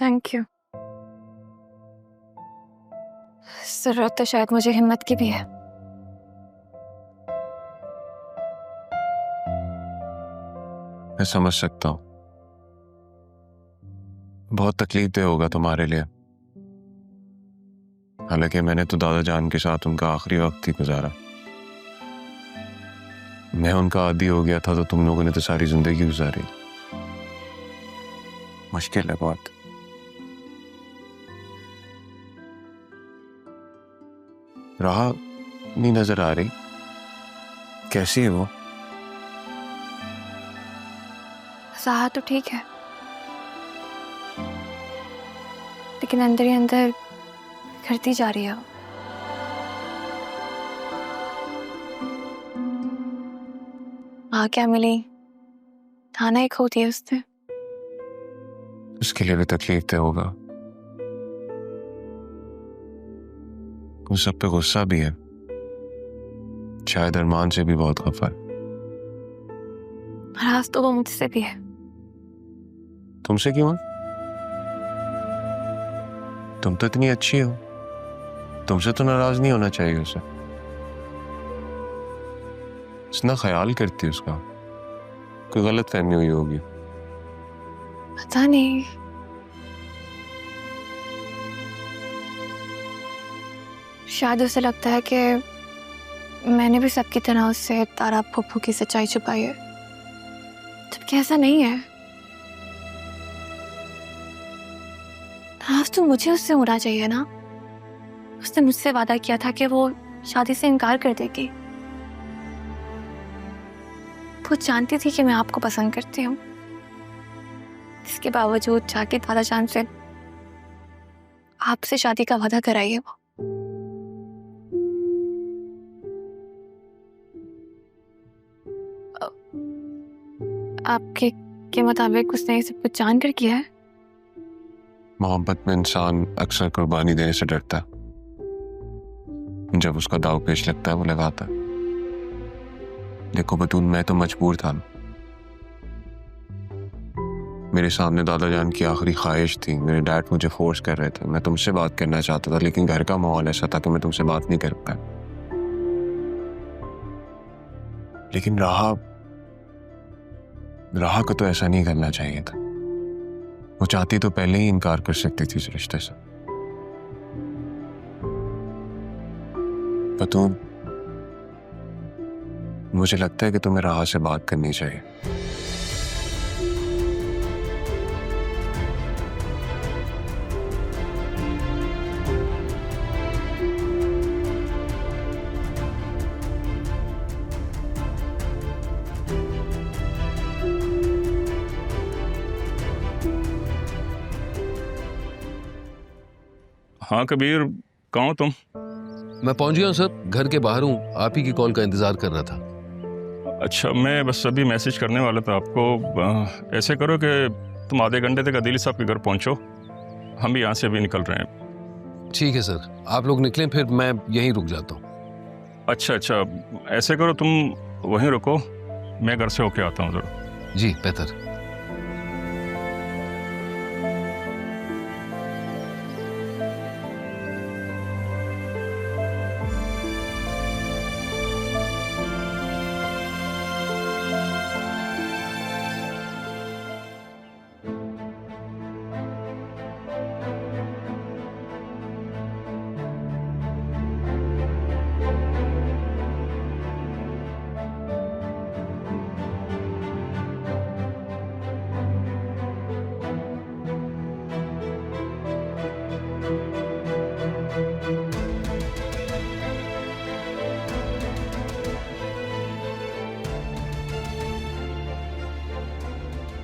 Thank you. जरूरत तो शायद मुझे हिम्मत की भी है। मैं समझ सकता हूँ, बहुत तकलीफदेह होगा तुम्हारे लिए। हालांकि मैंने तो दादा जान के साथ उनका आखिरी वक्त ही गुजारा। मैं उनका आदी हो गया था तो तुम लोगों ने तो सारी जिंदगी गुजारी। मुश्किल है बहुत। राह नहीं नजर आ रही, कैसी है वो? राह तो ठीक है, लेकिन अंदर ही अंदर बिखरती जा रही है वो। क्या मिली, थाना ही खो दिया उसने। उसके लिए भी तकलीफ होगा। उस सब पे गुस्सा भी है, शायद अरमान से भी बहुत खफा है। नाराज तो वो मुझसे भी है। तुमसे क्यों है? तुम तो इतनी अच्छी हो, तुमसे तो नाराज नहीं होना चाहिए उसे। इतना ख्याल करती है उसका, कोई गलत फहमी हुई होगी। पता नहीं, शायद उसे लगता है कि मैंने भी सबकी तरह उससे तारा फूफू की सच्चाई छुपाई है, जबकि ऐसा नहीं है। नाराज तो मुझे उससे होना चाहिए ना। उसने मुझसे वादा किया था कि वो शादी से इनकार कर देगी। वो जानती थी कि मैं आपको पसंद करती हूँ, इसके बावजूद जाके दादा जान से आपसे शादी का वादा कराई है वो। आपके के मुताबिक उसने ये सब कुछ जानकर किया है? मोहब्बत में इंसान अक्सर कुर्बानी देने से डरता है। जब उसका दाव पेश लगता है वो लगाता है। देखो बतून, मैं तो मजबूर था। मेरे सामने दादा जान की आखिरी ख्वाहिश थी। मेरे डैड मुझे फोर्स कर रहे थे। मैं तुमसे बात करना चाहता था, लेकिन घर का माहौल ऐसा था कि मैं तुमसे बात नहीं कर पाया। लेकिन राह को तो ऐसा नहीं करना चाहिए था। वो चाहती तो पहले ही इनकार कर सकती थी इस रिश्ते से। बतून, मुझे लगता है कि तुम्हें राह से बात करनी चाहिए। हाँ कबीर, कहाँ हो तुम? मैं पहुंच गया हूँ सर, घर के बाहर हूँ। आप ही की कॉल का इंतजार कर रहा था। अच्छा, मैं बस अभी मैसेज करने वाला था आपको। ऐसे करो कि तुम आधे घंटे तक अदील साहब के घर पहुंचो, हम भी यहाँ से अभी निकल रहे हैं। ठीक है सर, आप लोग निकलें, फिर मैं यहीं रुक जाता हूँ। अच्छा, ऐसे करो तुम वहीं रुको, मैं घर से होके आता हूँ ज़रा। जी बेहतर।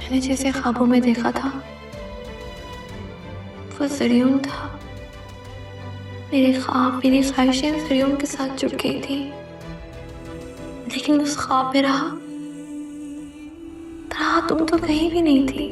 मैंने जैसे ख्वाबों में देखा था वो ज़रियून था। मेरे ख्वाब, मेरी ख्वाहिशें ज़रियून के साथ जुड़ गई थी, लेकिन उस ख्वाब में रहा तुम तो कहीं भी नहीं थी।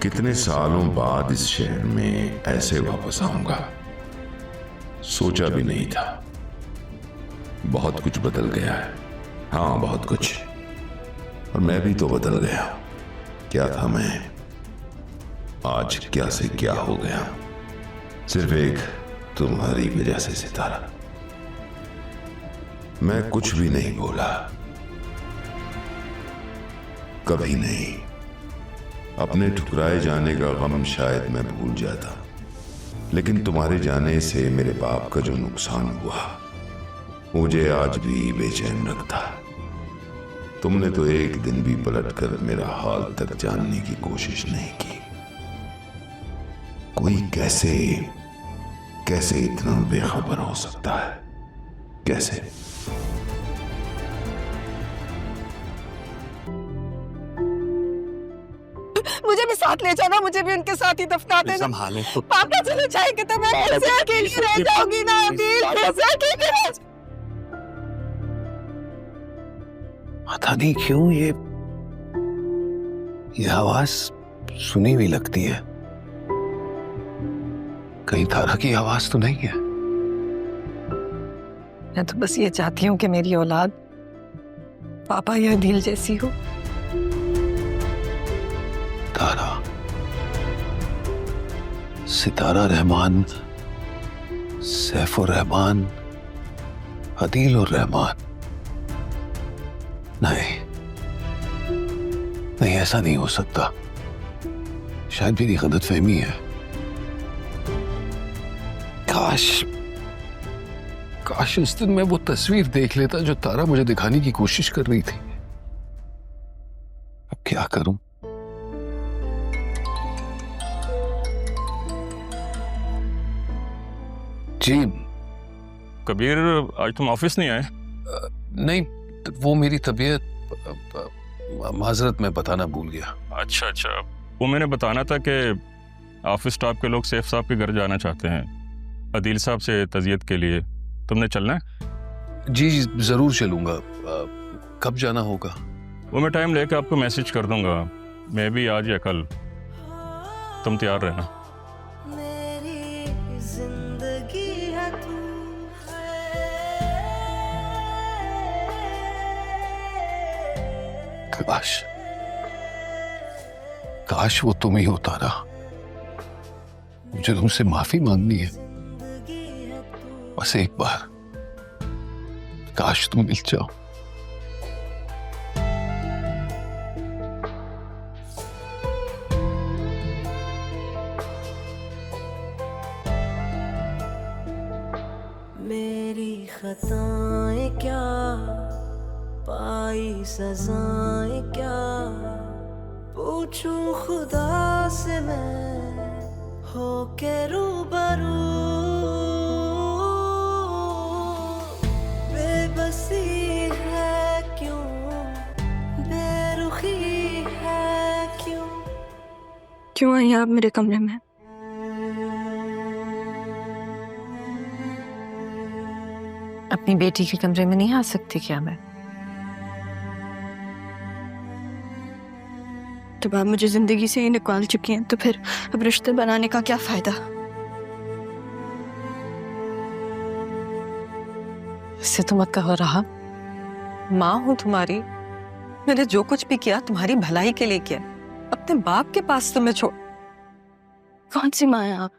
कितने सालों बाद इस शहर में ऐसे वापस आऊंगा, सोचा भी नहीं था। बहुत कुछ बदल गया है, हाँ बहुत कुछ। और मैं भी तो बदल गया। क्या था मैं, आज क्या से क्या हो गया। सिर्फ एक तुम्हारी वजह से सितारा। मैं कुछ भी नहीं बोला, कभी नहीं। अपने ठुकराए जाने का गम शायद मैं भूल जाता, लेकिन तुम्हारे जाने से मेरे बाप का जो नुकसान हुआ मुझे आज भी बेचैन रखता। तुमने तो एक दिन भी पलटकर मेरा हाल तक जानने की कोशिश नहीं की। कोई कैसे कैसे इतना बेखबर हो सकता है, कैसे? मुझे भी साथ ले जाना, मुझे भी उनके साथ ही दफना देना। संभाले तो। पापा चले जाएंगे तो मैं कैसे अकेली रह जाऊंगी ना अभी, कैसे अकेली रह जाऊंगी? पता नहीं क्यों ये आवाज सुनी हुई लगती है। कहीं तारा की आवाज तो नहीं है? मैं तो बस ये चाहती हूँ कि मेरी औलाद पापा या दिल जैसी हो। तारा, सितारा रहमान, सैफुर रहमान, अदील और रहमान। नहीं नहीं, ऐसा नहीं हो सकता। शायद मेरी गलतफहमी है। काश उस दिन मैं वो तस्वीर देख लेता जो तारा मुझे दिखाने की कोशिश कर रही थी। अब क्या करूं? जी कबीर, आज तुम ऑफिस नहीं आए? नहीं, वो मेरी तबीयत, माजरत मैं बताना भूल गया। अच्छा अच्छा, वो मैंने बताना था कि ऑफिस स्टाफ के लोग सैफ साहब के घर जाना चाहते हैं अदील साहब से तज़ियत के लिए। तुमने चलना है? जी जरूर चलूंगा। कब जाना होगा? वो मैं टाइम लेकर आपको मैसेज कर दूंगा, मैं भी आज या कल। तुम तैयार रहना। मेरी जिंदगी है तू। काश वो तुम ही हो तारा। मुझे तुमसे माफी मांगनी है, बस एक बार। काश तुम मिल जाओ। मेरी खताएं क्या, पाई सजाएं क्या, पूछूं खुदा से मैं हो के रूबरू। बेबसी है क्यों, बेरुखी है क्यों? क्यों आई आप मेरे कमरे में? अपनी बेटी के कमरे में नहीं आ सकती क्या मैं? जब आप मुझे जिंदगी से ही निकाल चुकी हैं तो फिर अब रिश्ते बनाने का क्या फायदा? इससे तो मत कहो रहा। माँ हूं तुम्हारी, मैंने जो कुछ भी किया तुम्हारी भलाई के लिए किया। अपने बाप के पास तुम्हें छोड़। कौन सी माँ है आप?